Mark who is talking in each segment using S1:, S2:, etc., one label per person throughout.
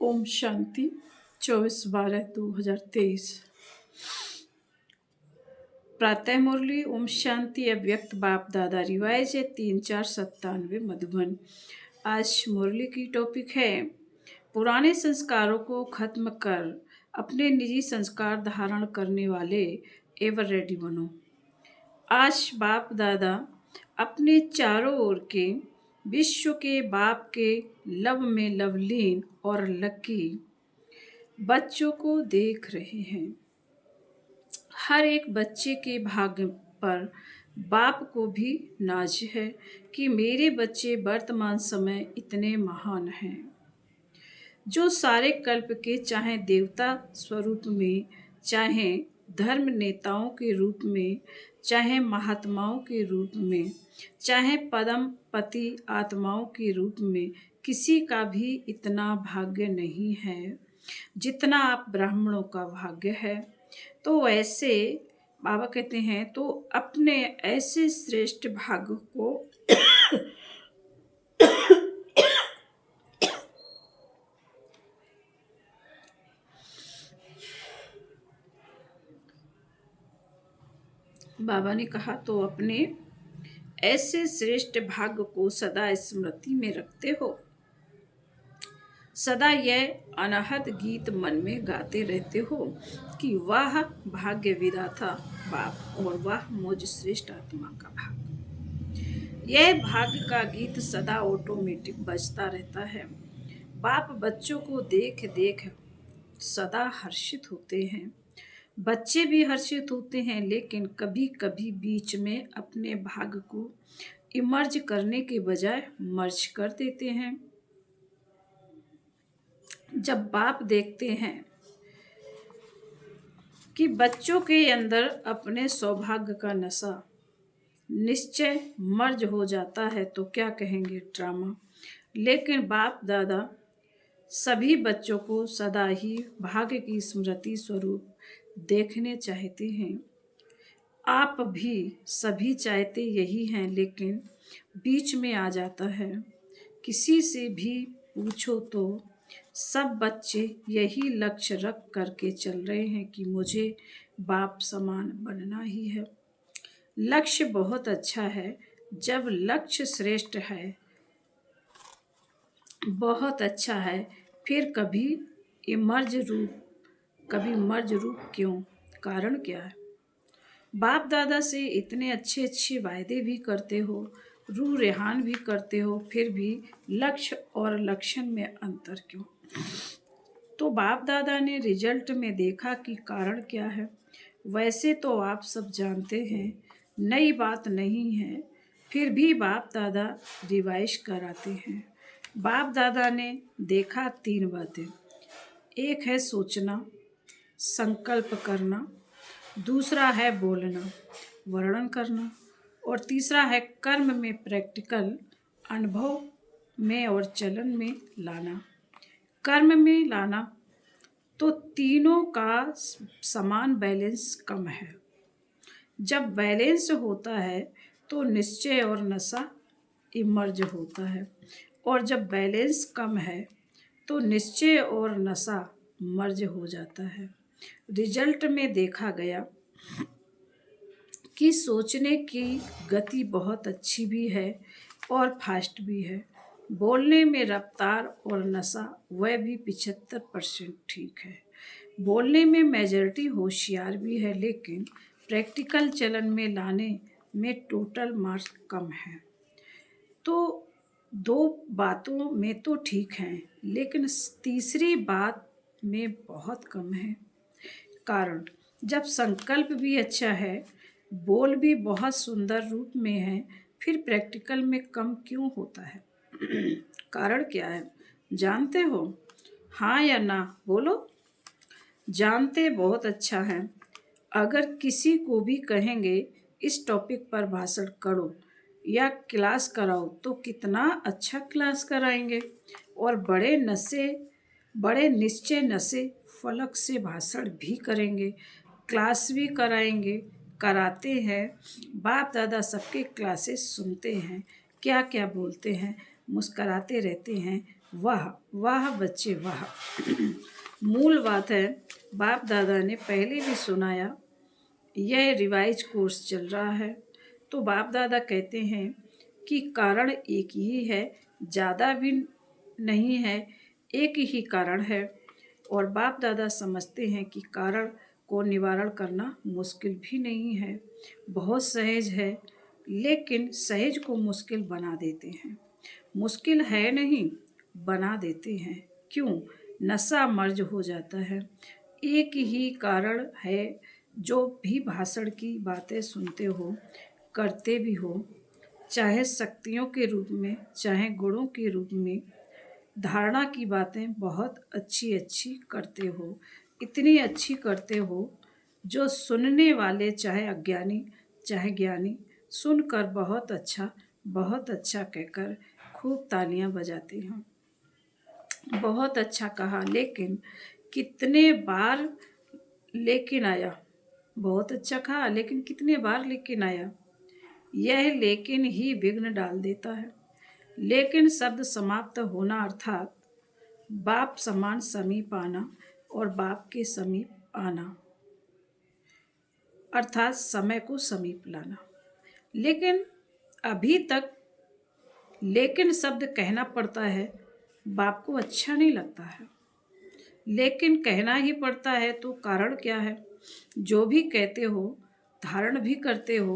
S1: ओम शांति 24/12/2023। प्रातः मुरली ओम शांति अव्यक्त बाप दादा रिवाइज है 3497 मधुबन। आज मुरली की टॉपिक है पुराने संस्कारों को खत्म कर अपने निजी संस्कार धारण करने वाले एवर रेडी बनो। आज बाप दादा अपने चारों ओर के विश्व के बाप के लव में लवलीन और लकी बच्चों को देख रहे हैं। हर एक बच्चे के भाग्य पर बाप को भी नाज है कि मेरे बच्चे वर्तमान समय इतने महान हैं, जो सारे कल्प के चाहे देवता स्वरूप में, चाहे धर्म नेताओं के रूप में, चाहे महात्माओं के रूप में, चाहे पदम पति आत्माओं के रूप में, किसी का भी इतना भाग्य नहीं है जितना आप ब्राह्मणों का भाग्य है। तो वैसे बाबा कहते हैं तो अपने ऐसे श्रेष्ठ भाग्य को बाबा ने कहा तो अपने ऐसे श्रेष्ठ भाग्य को सदा स्मृति में रखते हो। सदा यह अनाहत गीत मन में गाते रहते हो कि वाह भाग्य विधाता बाप और वाह मुझ श्रेष्ठ आत्मा का भाग्य। यह भाग्य का गीत सदा ऑटोमेटिक बजता रहता है। बाप बच्चों को देख देख सदा हर्षित होते हैं। बच्चे भी हर्षित होते हैं, लेकिन कभी कभी बीच में अपने भाग्य को इमर्ज करने के बजाय मर्ज कर देते हैं। जब बाप देखते हैं कि बच्चों के अंदर अपने सौभाग्य का नशा निश्चय मर्ज हो जाता है तो क्या कहेंगे, ड्रामा। लेकिन बाप दादा सभी बच्चों को सदा ही भाग्य की स्मृति स्वरूप देखने चाहते हैं। आप भी सभी चाहते यही हैं, लेकिन बीच में आ जाता है। किसी से भी पूछो तो सब बच्चे यही लक्ष्य रख करके चल रहे हैं कि मुझे बाप समान बनना ही है। लक्ष्य बहुत अच्छा है, जब लक्ष्य श्रेष्ठ है, बहुत अच्छा है, फिर कभी मर्ज रूप क्यों? कारण क्या है? बाप दादा से इतने अच्छे अच्छे वायदे भी करते हो, रूह रेहान भी करते हो, फिर भी लक्ष्य और लक्षण में अंतर क्यों? तो बाप दादा ने रिजल्ट में देखा कि कारण क्या है। वैसे तो आप सब जानते हैं, नई बात नहीं है, फिर भी बाप दादा रिवाइज कराते हैं। बाप दादा ने देखा 3 बातें। एक है सोचना, संकल्प करना, दूसरा है बोलना, वर्णन करना, और तीसरा है कर्म में प्रैक्टिकल अनुभव में और चलन में लाना। कर्म में लाना तो तीनों का समान बैलेंस कम है। जब बैलेंस होता है तो निश्चय और नशा इमर्ज होता है, और जब बैलेंस कम है तो निश्चय और नशा मर्ज हो जाता है। रिजल्ट में देखा गया कि सोचने की गति बहुत अच्छी भी है और फास्ट भी है। बोलने में रफ्तार और नशा वह भी 75% ठीक है। बोलने में मेजॉरिटी होशियार भी है, लेकिन प्रैक्टिकल चलन में लाने में टोटल मार्क्स कम है। तो 2 बातों में तो ठीक हैं, लेकिन तीसरी बात में बहुत कम है। कारण, जब संकल्प भी अच्छा है, बोल भी बहुत सुंदर रूप में है, फिर प्रैक्टिकल में कम क्यों होता है? कारण क्या है, जानते हो? हाँ या ना बोलो। जानते बहुत अच्छा है। अगर किसी को भी कहेंगे इस टॉपिक पर भाषण करो या क्लास कराओ तो कितना अच्छा क्लास कराएंगे, और बड़े निश्चय नशे फलक से भाषण भी करेंगे, क्लास भी कराते हैं। बाप दादा सबके क्लासेस सुनते हैं, क्या क्या बोलते हैं, मुस्कराते रहते हैं, वाह वाह बच्चे वाह। मूल बात है, बाप दादा ने पहले भी सुनाया, यह रिवाइज कोर्स चल रहा है। तो बाप दादा कहते हैं कि कारण एक ही है, ज़्यादा भी नहीं है, एक ही कारण है। और बाप दादा समझते हैं कि कारण को निवारण करना मुश्किल भी नहीं है, बहुत सहज है, लेकिन सहज को मुश्किल बना देते हैं। मुश्किल है नहीं, बना देते हैं। क्यों? नशा मर्ज हो जाता है। एक ही कारण है, जो भी भाषण की बातें सुनते हो, करते भी हो, चाहे शक्तियों के रूप में, चाहे गुणों के रूप में, धारणा की बातें बहुत अच्छी अच्छी करते हो, इतनी अच्छी करते हो जो सुनने वाले चाहे अज्ञानी चाहे ज्ञानी सुनकर बहुत अच्छा कहकर खूब तालियां बजाते हैं। बहुत अच्छा कहा, लेकिन कितने बार लेकिन आया। बहुत अच्छा कहा, लेकिन कितने बार लेकिन आया। यह लेकिन ही विघ्न डाल देता है। लेकिन शब्द समाप्त होना अर्थात बाप समान समीप आना और बाप के समीप आना अर्थात समय को समीप लाना। लेकिन अभी तक लेकिन शब्द कहना पड़ता है, बाप को अच्छा नहीं लगता है, लेकिन कहना ही पड़ता है। तो कारण क्या है? जो भी कहते हो, धारण भी करते हो,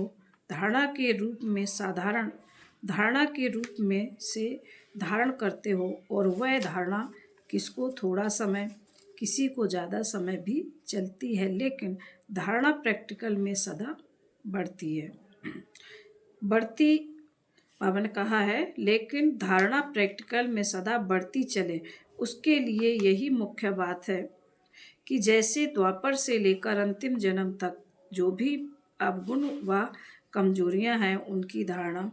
S1: धारणा के रूप में साधारण धारणा के रूप में से धारण करते हो, और वह धारणा किसको थोड़ा समय, किसी को ज़्यादा समय भी चलती है, लेकिन धारणा प्रैक्टिकल में सदा बढ़ती है। बढ़ती बाबा ने कहा है, लेकिन धारणा प्रैक्टिकल में सदा बढ़ती चले, उसके लिए यही मुख्य बात है कि जैसे द्वापर से लेकर अंतिम जन्म तक जो भी अवगुण व कमजोरियां हैं, उनकी धारणा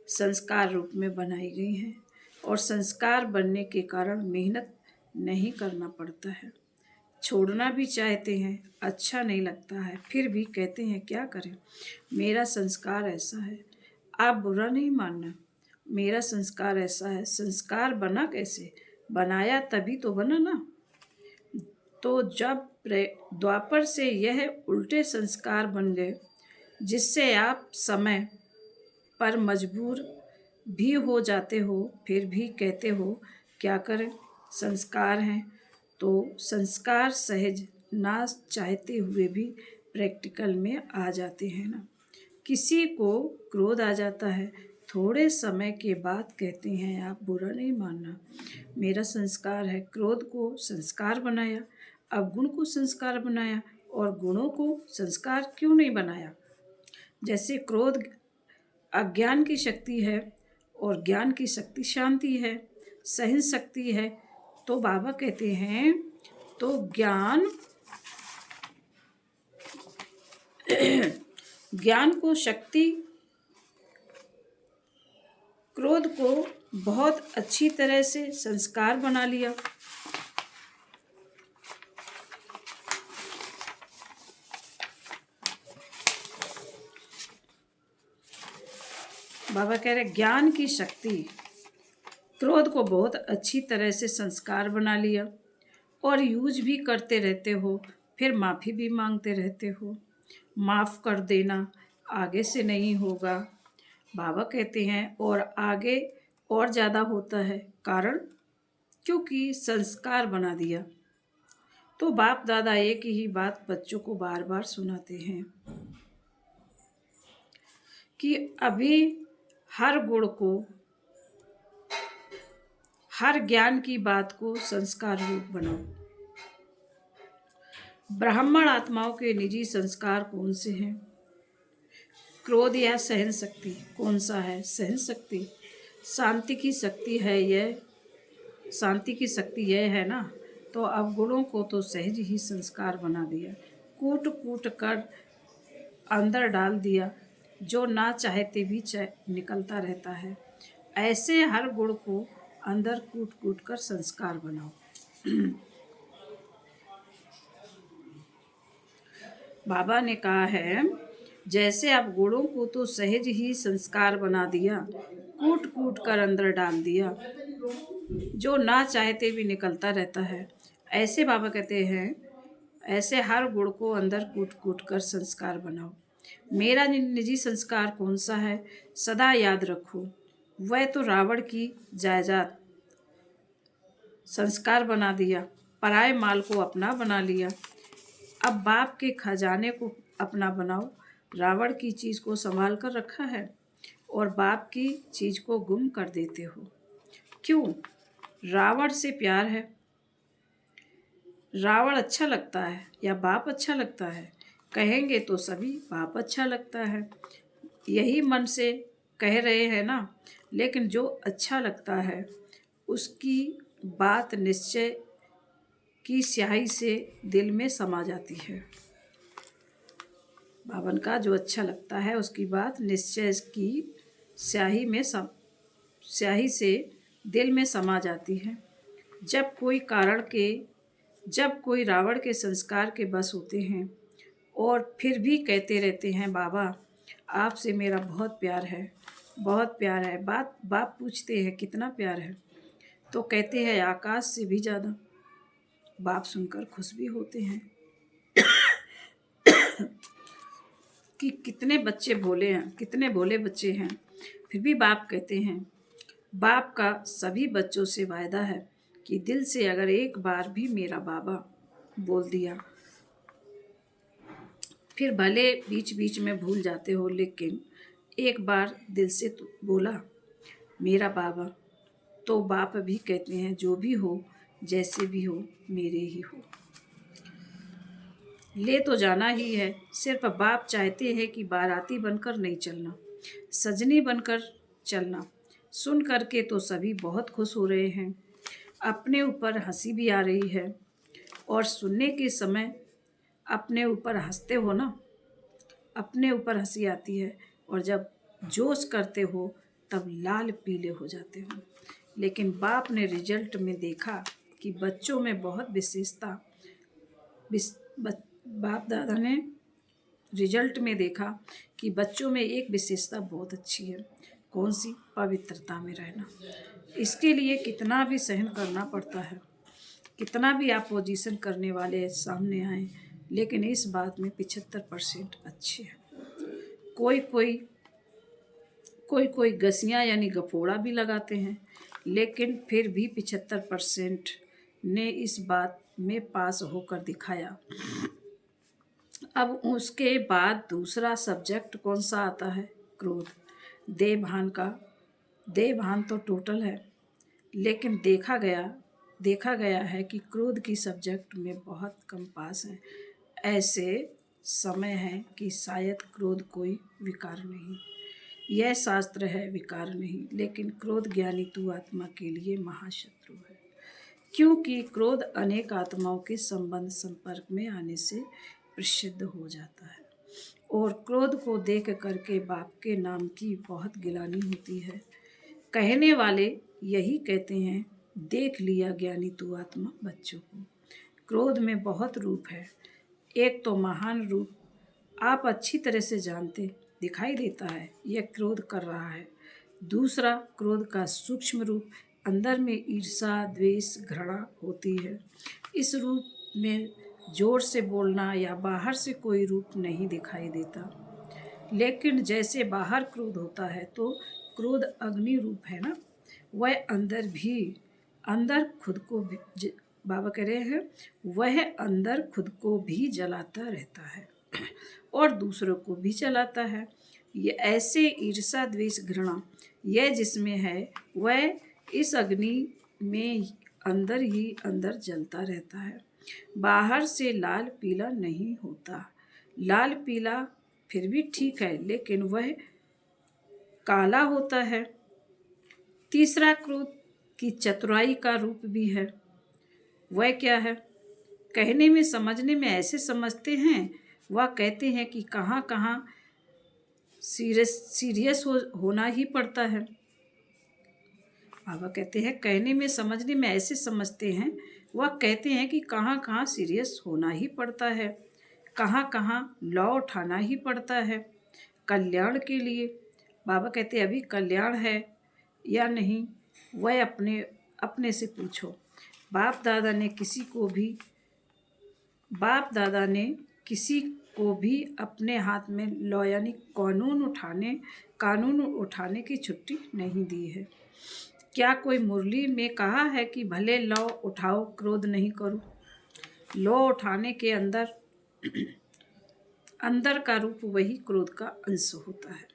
S1: संस्कार रूप में बनाई गई हैं, और संस्कार बनने के कारण मेहनत नहीं करना पड़ता है। छोड़ना भी चाहते हैं, अच्छा नहीं लगता है, फिर भी कहते हैं क्या करें, मेरा संस्कार ऐसा है। आप बुरा नहीं मानना, मेरा संस्कार ऐसा है। संस्कार बना कैसे? बनाया तभी तो बना ना। तो जब द्वापर से यह उल्टे संस्कार बन गए, जिससे आप समय पर मजबूर भी हो जाते हो, फिर भी कहते हो क्या करें, संस्कार हैं। तो संस्कार सहज ना चाहते हुए भी प्रैक्टिकल में आ जाते हैं ना। किसी को क्रोध आ जाता है, थोड़े समय के बाद कहते हैं आप बुरा नहीं मानना, मेरा संस्कार है। क्रोध को संस्कार बनाया, अवगुण को संस्कार बनाया, और गुणों को संस्कार क्यों नहीं बनाया? जैसे क्रोध अज्ञान की शक्ति है, और ज्ञान की शक्ति शांति है, सहन शक्ति है। तो बाबा कहते हैं, तो ज्ञान को शक्ति, क्रोध को बहुत अच्छी तरह से संस्कार बना लिया। बाबा कह रहे ज्ञान की शक्ति क्रोध को बहुत अच्छी तरह से संस्कार बना लिया, और यूज भी करते रहते हो, फिर माफ़ी भी मांगते रहते हो। माफ़ कर देना, आगे से नहीं होगा। बाबा कहते हैं और आगे और ज़्यादा होता है, कारण क्योंकि संस्कार बना दिया। तो बाप दादा एक ही बात बच्चों को बार बार सुनाते हैं कि अभी हर गुण को, हर ज्ञान की बात को संस्कार रूप बनाओ। ब्राह्मण आत्माओं के निजी संस्कार कौन से हैं? क्रोध या सहन शक्ति? कौन सा है? सहन शक्ति। शांति की शक्ति है यह, शांति की शक्ति यह है ना। तो अवगुणों को तो सहज ही संस्कार बना दिया, कूट कूट कर अंदर डाल दिया, जो ना चाहते भी निकलता रहता है। ऐसे हर गुण को अंदर कूट कूट कर संस्कार बनाओ। बाबा ने कहा है, जैसे अब गुणों को तो सहज ही संस्कार बना दिया, कूट कूट कर अंदर डाल दिया, जो ना चाहते भी निकलता रहता है। ऐसे बाबा कहते हैं, ऐसे हर गुण को अंदर कूट कूट कर संस्कार बनाओ। मेरा निजी संस्कार कौन सा है, सदा याद रखो। वह तो रावण की जायदाद संस्कार बना दिया, पराए माल को अपना बना लिया। अब बाप के खजाने को अपना बनाओ। रावण की चीज को संभाल कर रखा है और बाप की चीज को गुम कर देते हो। क्यों? रावण से प्यार है। रावण अच्छा लगता है या बाप अच्छा लगता है? कहेंगे तो सभी बाप अच्छा लगता है, यही मन से कह रहे हैं ना। लेकिन जो अच्छा लगता है उसकी बात निश्चय की स्याही से दिल में समा जाती है। बावन का जो अच्छा लगता है उसकी बात निश्चय की स्याही से दिल में समा जाती है। जब कोई रावण के संस्कार के बस होते हैं और फिर भी कहते रहते हैं, बाबा आपसे मेरा बहुत प्यार है, बहुत प्यार है। बाप पूछते हैं कितना प्यार है, तो कहते हैं आकाश से भी ज़्यादा। बाप सुनकर खुश भी होते हैं कि कितने बच्चे भोले हैं, कितने भोले बच्चे हैं। फिर भी बाप कहते हैं, बाप का सभी बच्चों से वायदा है कि दिल से अगर एक बार भी मेरा बाबा बोल दिया, फिर भले बीच बीच में भूल जाते हो, लेकिन एक बार दिल से तो बोला मेरा बाबा, तो बाप भी कहते हैं जो भी हो, जैसे भी हो, मेरे ही हो। ले तो जाना ही है, सिर्फ बाप चाहते हैं कि बाराती बनकर नहीं चलना, सजनी बनकर चलना। सुन करके तो सभी बहुत खुश हो रहे हैं, अपने ऊपर हंसी भी आ रही है। और सुनने के समय अपने ऊपर हंसते हो ना, अपने ऊपर हंसी आती है, और जब जोश करते हो तब लाल पीले हो जाते हो। लेकिन बाप ने रिजल्ट में देखा कि बच्चों में बहुत विशेषता बाप दादा ने रिजल्ट में देखा कि बच्चों में एक विशेषता बहुत अच्छी है। कौन सी? पवित्रता में रहना। इसके लिए कितना भी सहन करना पड़ता है, कितना भी अपोजिशन करने वाले सामने आए, लेकिन इस बात में 75% अच्छे हैं। कोई गसियाँ यानी गफोड़ा भी लगाते हैं, लेकिन फिर भी 75% ने इस बात में पास होकर दिखाया। अब उसके बाद दूसरा सब्जेक्ट कौन सा आता है? क्रोध। देवभान तो टोटल है, लेकिन देखा गया है कि क्रोध की सब्जेक्ट में बहुत कम पास हैं। ऐसे समय है कि शायद क्रोध कोई विकार नहीं, यह शास्त्र है विकार नहीं, लेकिन क्रोध ज्ञानी तू आत्मा के लिए महाशत्रु है। क्योंकि क्रोध अनेक आत्माओं के संपर्क में आने से प्रसिद्ध हो जाता है, और क्रोध को देख करके बाप के नाम की बहुत गिलानी होती है। कहने वाले यही कहते हैं, देख लिया ज्ञानी तू आत्मा बच्चों को। क्रोध में बहुत रूप है, एक तो महान रूप आप अच्छी तरह से जानते दिखाई देता है, यह क्रोध कर रहा है। दूसरा, क्रोध का सूक्ष्म रूप, अंदर में ईर्ष्या द्वेष घृणा होती है। इस रूप में जोर से बोलना या बाहर से कोई रूप नहीं दिखाई देता, लेकिन जैसे बाहर क्रोध होता है तो क्रोध अग्नि रूप है ना, वह अंदर खुद को भी बाबा कह रहे हैं, वह अंदर खुद को भी जलाता रहता है और दूसरों को भी जलाता है। ये ऐसे ईर्ष्या द्वेष घृणा यह जिसमें है, वह इस अग्नि में अंदर ही अंदर जलता रहता है, बाहर से लाल पीला नहीं होता। लाल पीला फिर भी ठीक है, लेकिन वह काला होता है। तीसरा, क्रोध की चतुराई का रूप भी है। वह क्या है? कहने में समझने में ऐसे समझते हैं, वह कहते हैं कि कहाँ कहाँ सीरियस होना ही पड़ता है। बाबा कहते हैं कहने में समझने में ऐसे समझते हैं, वह कहते हैं कि कहाँ कहाँ सीरियस होना ही पड़ता है, कहाँ कहाँ लौ उठाना ही पड़ता है कल्याण के लिए। बाबा कहते हैं अभी कल्याण है या नहीं, वह अपने अपने से पूछो। बाप दादा ने किसी को भी अपने हाथ में लॉ यानी कानून उठाने की छुट्टी नहीं दी है। क्या कोई मुरली में कहा है कि भले लॉ उठाओ, क्रोध नहीं करो? लॉ उठाने के अंदर का रूप वही क्रोध का अंश होता है।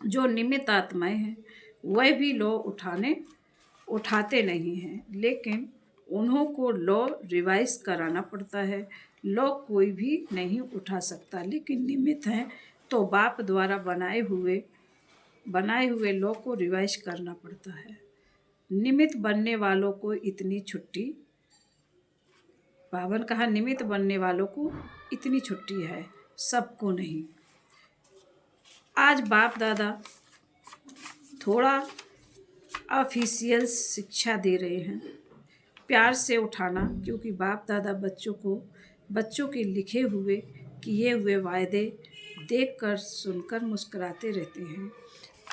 S1: जो निमित्त आत्माएं हैं वह भी लॉ उठाते नहीं हैं, लेकिन उन्हों को लॉ रिवाइज कराना पड़ता है। लॉ कोई भी नहीं उठा सकता, लेकिन निमित्त हैं तो बाप द्वारा बनाए हुए लॉ को रिवाइज करना पड़ता है। निमित्त बनने वालों को इतनी छुट्टी बाबा ने कहा, निमित्त बनने वालों को इतनी छुट्टी है, सबको नहीं। आज बाप दादा थोड़ा ऑफिशियल शिक्षा दे रहे हैं, प्यार से उठाना, क्योंकि बाप दादा बच्चों के लिखे हुए किए हुए वायदे देखकर सुनकर मुस्कुराते रहते हैं।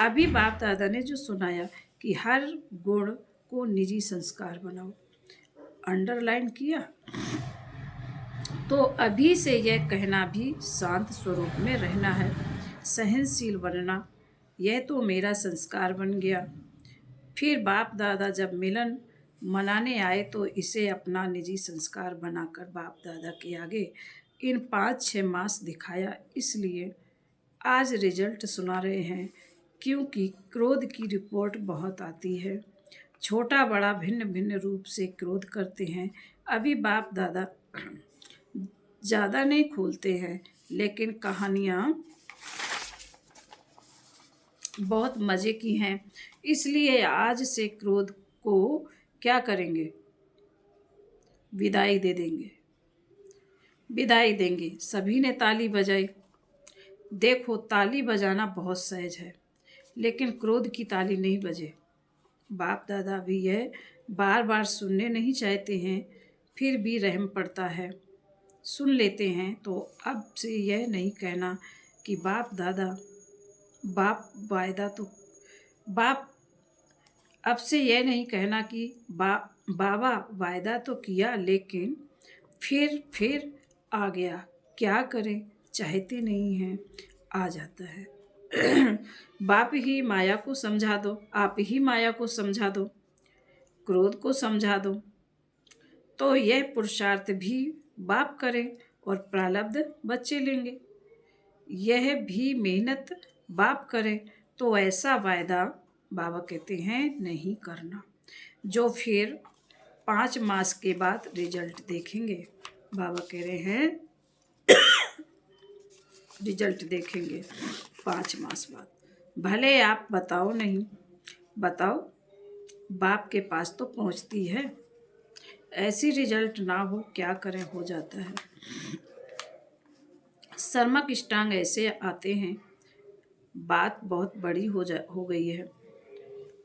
S1: अभी बाप दादा ने जो सुनाया कि हर गुण को निजी संस्कार बनाओ, अंडरलाइन किया, तो अभी से यह कहना भी शांत स्वरूप में रहना है, सहनशील बनना, यह तो मेरा संस्कार बन गया। फिर बाप दादा जब मिलन मनाने आए तो इसे अपना निजी संस्कार बनाकर बाप दादा के आगे इन 5-6 मास दिखाया। इसलिए आज रिजल्ट सुना रहे हैं, क्योंकि क्रोध की रिपोर्ट बहुत आती है। छोटा बड़ा भिन्न भिन्न रूप से क्रोध करते हैं। अभी बाप दादा ज़्यादा नहीं खोलते हैं, लेकिन कहानियाँ बहुत मज़े की हैं। इसलिए आज से क्रोध को क्या करेंगे? विदाई देंगे। सभी ने ताली बजाई। देखो, ताली बजाना बहुत सहज है, लेकिन क्रोध की ताली नहीं बजे। बाप दादा भी यह बार बार सुनने नहीं चाहते हैं, फिर भी रहम पड़ता है, सुन लेते हैं। तो अब से यह नहीं कहना कि बाबा वायदा तो किया, लेकिन फिर आ गया, क्या करें, चाहते नहीं हैं, आ जाता है। आप ही माया को समझा दो, क्रोध को समझा दो, तो यह पुरुषार्थ भी बाप करें और प्रारब्ध बच्चे लेंगे। यह भी मेहनत बाप करें तो ऐसा वायदा बाबा कहते हैं नहीं करना, जो फिर 5 मास के बाद रिजल्ट देखेंगे। बाबा कह रहे हैं रिजल्ट देखेंगे 5 मास बाद। भले आप बताओ, बाप के पास तो पहुंचती है। ऐसी रिजल्ट ना हो, क्या करें, हो जाता है। सर्मक स्टांग ऐसे आते हैं। बात बहुत बड़ी हो गई है।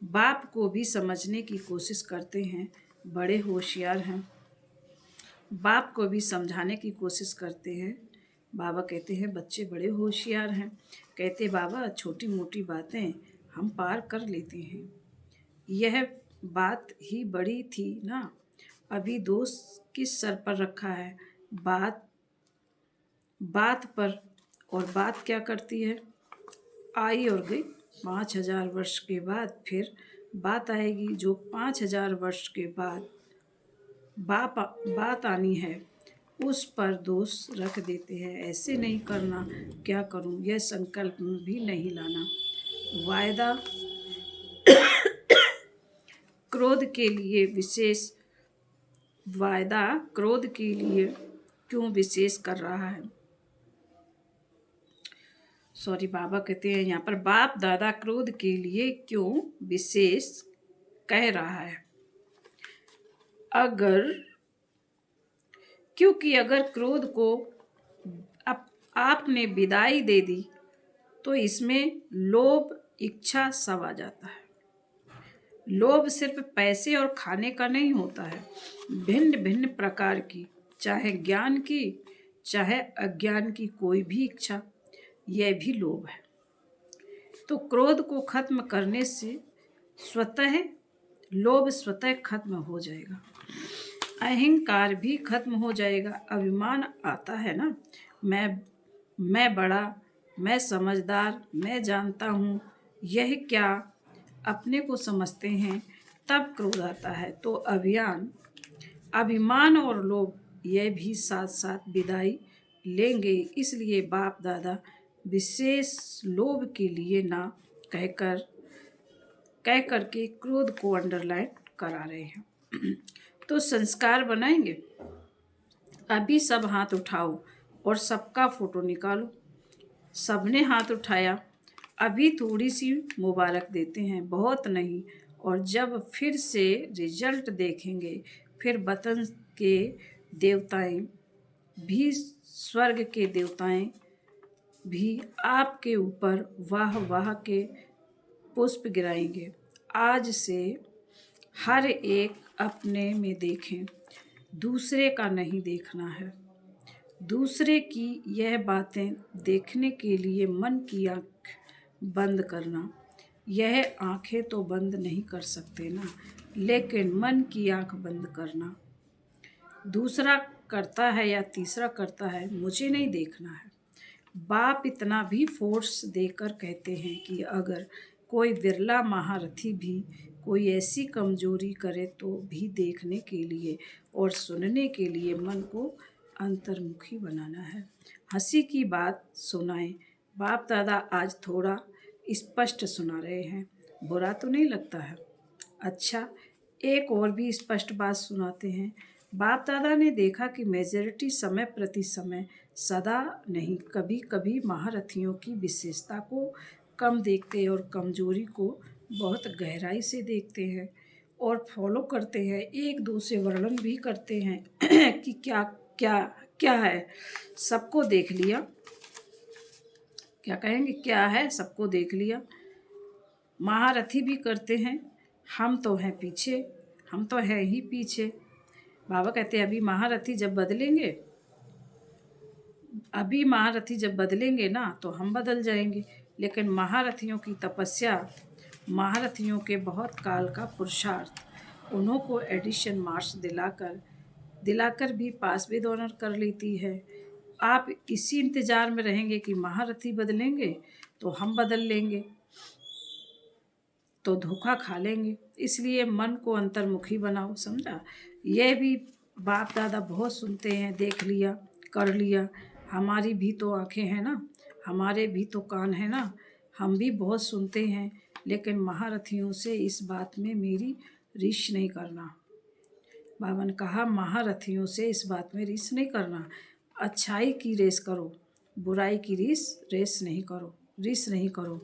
S1: बाप को भी समझने की कोशिश करते हैं, बड़े होशियार हैं। बाप को भी समझाने की कोशिश करते हैं। बाबा कहते हैं बच्चे बड़े होशियार हैं। कहते बाबा छोटी मोटी बातें हम पार कर लेते हैं। यह बात ही बड़ी थी ना, अभी दोष किस सर पर रखा है? बात पर, और बात क्या करती है? आई और गई। 5000 वर्ष के बाद फिर बात आएगी, जो 5000 वर्ष के बाद बात आनी है, उस पर दोष रख देते हैं। ऐसे नहीं करना, क्या करूं, यह संकल्प भी नहीं लाना। वायदा क्रोध के लिए क्यों विशेष कर रहा है? बाबा कहते हैं यहाँ पर बाप दादा क्रोध के लिए क्यों विशेष कह रहा है? क्योंकि अगर क्रोध को आपने विदाई दे दी तो इसमें लोभ इच्छा सब आ जाता है। लोभ सिर्फ पैसे और खाने का नहीं होता है, भिन्न भिन्न प्रकार की, चाहे ज्ञान की चाहे अज्ञान की कोई भी इच्छा, यह भी लोभ है। तो क्रोध को खत्म करने से स्वतः लोभ स्वतः खत्म हो जाएगा, अहंकार भी खत्म हो जाएगा। अभिमान आता है ना, मैं बड़ा, मैं समझदार, मैं जानता हूँ, यह क्या अपने को समझते हैं, तब क्रोध आता है। तो अभिमान और लोभ यह भी साथ साथ विदाई लेंगे। इसलिए बाप दादा विशेष लोभ के लिए ना कह करके क्रोध को अंडरलाइन करा रहे हैं। तो संस्कार बनाएंगे। अभी सब हाथ उठाओ और सबका फोटो निकालो। सबने हाथ उठाया। अभी थोड़ी सी मुबारक देते हैं, बहुत नहीं। और जब फिर से रिजल्ट देखेंगे, फिर वतन के देवताएं भी, स्वर्ग के देवताएं भी आपके ऊपर वाह वाह के पुष्प गिराएंगे। आज से हर एक अपने में देखें, दूसरे का नहीं देखना है। दूसरे की यह बातें देखने के लिए मन की आँख बंद करना। यह आँखें तो बंद नहीं कर सकते ना, लेकिन मन की आँख बंद करना। दूसरा करता है या तीसरा करता है, मुझे नहीं देखना है। बाप इतना भी फोर्स देकर कहते हैं कि अगर कोई विरला महारथी भी कोई ऐसी कमजोरी करे तो भी देखने के लिए और सुनने के लिए मन को अंतर्मुखी बनाना है। हंसी की बात सुनाएं। बाप दादा आज थोड़ा स्पष्ट सुना रहे हैं, बुरा तो नहीं लगता है? अच्छा, एक और भी स्पष्ट बात सुनाते हैं। बाप दादा ने देखा कि मेजॉरिटी समय प्रति समय, सदा नहीं, कभी कभी महारथियों की विशेषता को कम देखते हैं और कमजोरी को बहुत गहराई से देखते हैं और फॉलो करते हैं। एक दूसरे वर्णन भी करते हैं कि क्या क्या क्या है, सबको देख लिया। क्या कहेंगे, क्या है, सबको देख लिया। महारथी भी करते हैं, हम तो हैं पीछे, हम तो हैं ही पीछे। बाबा कहते हैं अभी महारथी जब बदलेंगे ना तो हम बदल जाएंगे। लेकिन महारथियों की तपस्या, महारथियों के बहुत काल का पुरुषार्थ उन्हों को एडिशन मार्क्स दिलाकर भी पास विद ऑनर कर लेती है। आप इसी इंतज़ार में रहेंगे कि महारथी बदलेंगे तो हम बदल लेंगे, तो धोखा खा लेंगे। इसलिए मन को अंतर्मुखी बनाओ, समझा? यह भी बाप दादा बहुत सुनते हैं, देख लिया, कर लिया। हमारी भी तो आंखें हैं ना, हमारे भी तो कान हैं ना, हम भी बहुत सुनते हैं। लेकिन महारथियों से इस बात में मेरी रीस नहीं करना। बाबा ने कहा महारथियों से इस बात में रीस नहीं करना। अच्छाई की रेस करो, बुराई की रेस नहीं करो।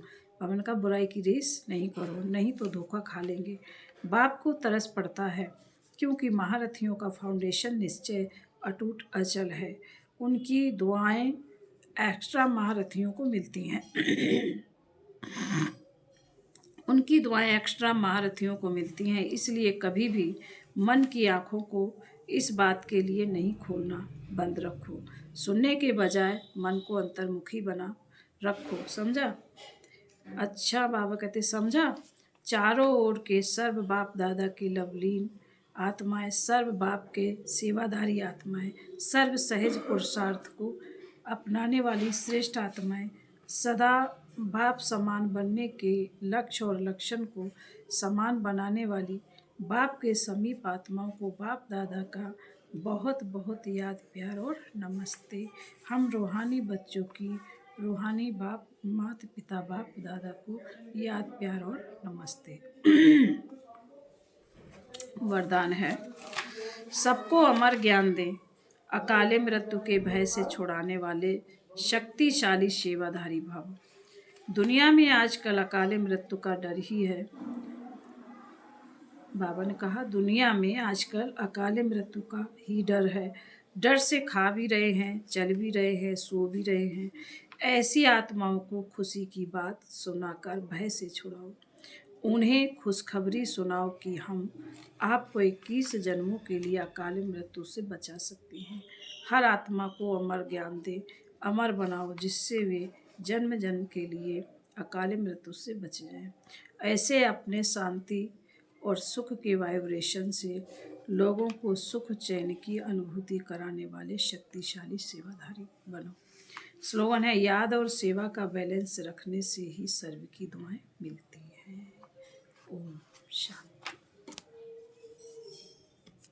S1: बाबा ने कहा बुराई की रेस नहीं करो, नहीं तो धोखा खा लेंगे। बाप को तरस पड़ता है, क्योंकि महारथियों का फाउंडेशन निश्चय अटूट अचल है। उनकी दुआएं एक्स्ट्रा महारथियों को मिलती हैं उनकी दुआएं एक्स्ट्रा महारथियों को मिलती हैं। इसलिए कभी भी मन की आँखों को इस बात के लिए नहीं खोलना, बंद रखो। सुनने के बजाय मन को अंतर्मुखी बना रखो, समझा? अच्छा, बाबा कहते समझा। चारों ओर के सर्व बाप दादा की लवलीन आत्माएं, सर्व बाप के सेवाधारी आत्माएं, सर्व सहज पुरुषार्थ को अपनाने वाली श्रेष्ठ आत्माएं, सदा बाप समान बनने के लक्ष्य और लक्षण को समान बनाने वाली बाप के समीप आत्माओं को बाप दादा का बहुत बहुत याद, प्यार और नमस्ते। हम रूहानी बच्चों की रूहानी बाप, माता पिता बाप दादा को याद, प्यार और नमस्ते। वरदान है, सबको अमर ज्ञान दें, अकाले मृत्यु के भय से छुड़ाने वाले शक्तिशाली सेवाधारी भव। दुनिया में आजकल अकाले मृत्यु का डर ही है। बाबा ने कहा दुनिया में आजकल अकाले मृत्यु का ही डर है। डर से खा भी रहे हैं, चल भी रहे हैं, सो भी रहे हैं। ऐसी आत्माओं को खुशी की बात सुनाकर भय से छुड़ाओ। उन्हें खुशखबरी सुनाओ कि हम आपको 21 जन्मों के लिए अकाले मृत्यु से बचा सकते हैं। हर आत्मा को अमर ज्ञान दे, अमर बनाओ, जिससे वे जन्म जन्म के लिए अकाले मृत्यु से बच जाएं। ऐसे अपने शांति और सुख के वाइब्रेशन से लोगों को सुख चैन की अनुभूति कराने वाले शक्तिशाली सेवाधारी बनो। स्लोगन है, याद और सेवा का बैलेंस रखने से ही सर्व की दुआएं मिलती।